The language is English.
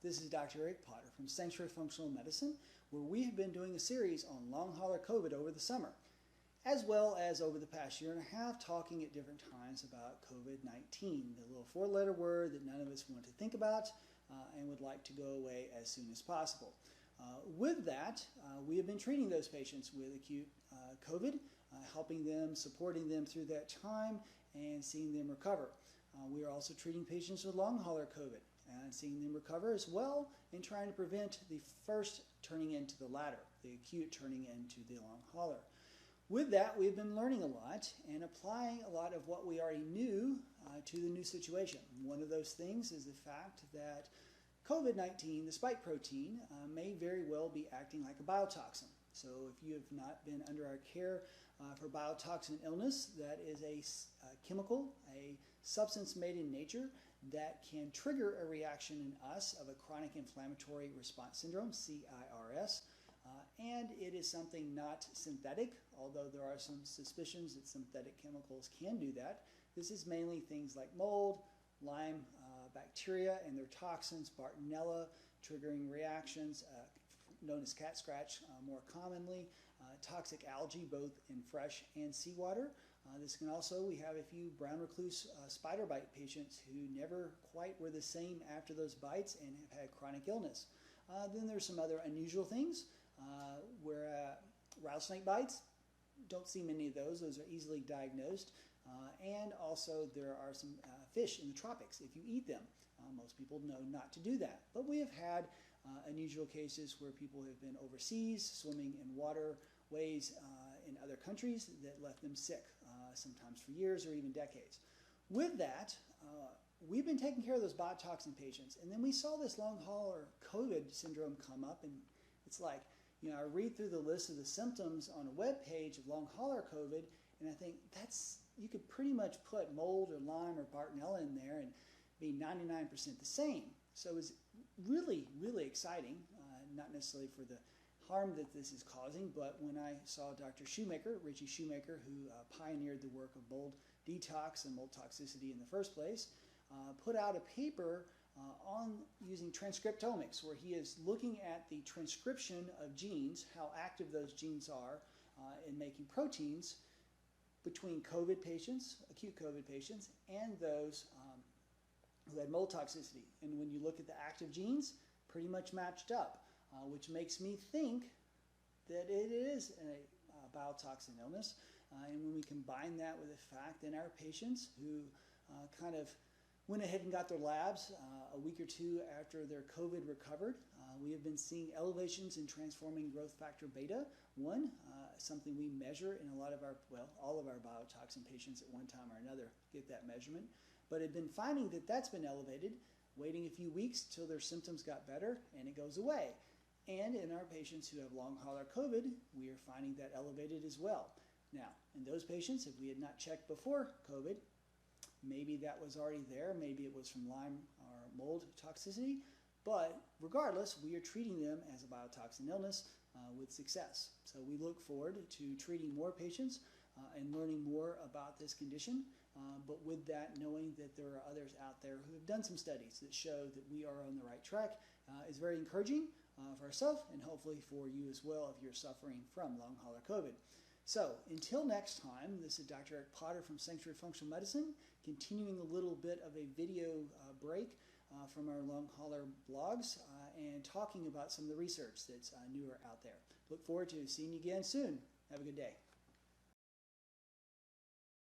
This is Dr. Eric Potter from Sanctuary Functional Medicine, where we have been doing a series on long hauler COVID over the summer, as well as over the past year and a half, talking at different times about COVID-19, the little four-letter word that none of us want to think about and would like to go away as soon as possible. With that, we have been treating those patients with acute COVID, helping them, supporting them through that time, and seeing them recover. We are also treating patients with long hauler COVID and seeing them recover as well, and trying to prevent the first turning into the latter, the acute turning into the long hauler. With that, we've been learning a lot and applying a lot of what we already knew to the new situation. One of those things is the fact that COVID-19, the spike protein, may very well be acting like a biotoxin. So if you have not been under our care for biotoxin illness, that is a chemical, a substance made in nature that can trigger a reaction in us of a chronic inflammatory response syndrome, CIRS, and it is something not synthetic, although there are some suspicions that synthetic chemicals can do that. This is mainly things like mold, Lyme bacteria and their toxins, Bartonella, triggering reactions known as cat scratch more commonly, toxic algae both in fresh and seawater. This can also, we have a few brown recluse spider bite patients who never quite were the same after those bites and have had chronic illness. Then there's some other unusual things where rattlesnake bites, don't see many of those are easily diagnosed. And also there are some fish in the tropics if you eat them. Most people know not to do that. But we have had unusual cases where people have been overseas, swimming in waterways in other countries that left them sick, sometimes for years or even decades. With that, we've been taking care of those biotoxin patients, and then we saw this long hauler COVID syndrome come up, and it's like, you know, I read through the list of the symptoms on a web page of long hauler COVID, and I think you could pretty much put mold or Lyme or Bartonella in there and be 99% the same. So it was really, really exciting, not necessarily for the harm that this is causing, but when I saw Dr. Shoemaker, Richie Shoemaker, who pioneered the work of mold detox and mold toxicity in the first place, put out a paper on using transcriptomics, where he is looking at the transcription of genes, how active those genes are in making proteins between COVID patients, acute COVID patients, and those who had mold toxicity. And when you look at the active genes, pretty much matched up, which makes me think that it is a biotoxin illness. And when we combine that with the fact that our patients who kind of went ahead and got their labs a week or two after their COVID recovered, we have been seeing elevations in transforming growth factor beta 1, something we measure in a lot of our, well, all of our biotoxin patients at one time or another get that measurement, but have been finding that that's been elevated, waiting a few weeks till their symptoms got better and it goes away. And in our patients who have long hauler COVID, we are finding that elevated as well. Now, in those patients, if we had not checked before COVID, maybe that was already there, maybe it was from Lyme or mold toxicity, but regardless, we are treating them as a biotoxin illness with success. So we look forward to treating more patients and learning more about this condition, but with that, knowing that there are others out there who have done some studies that show that we are on the right track is very encouraging for ourselves and hopefully for you as well if you're suffering from long hauler COVID. So until next time, this is Dr. Eric Potter from Sanctuary Functional Medicine, continuing a little bit of a video break from our long hauler blogs and talking about some of the research that's newer out there. Look forward to seeing you again soon. Have a good day.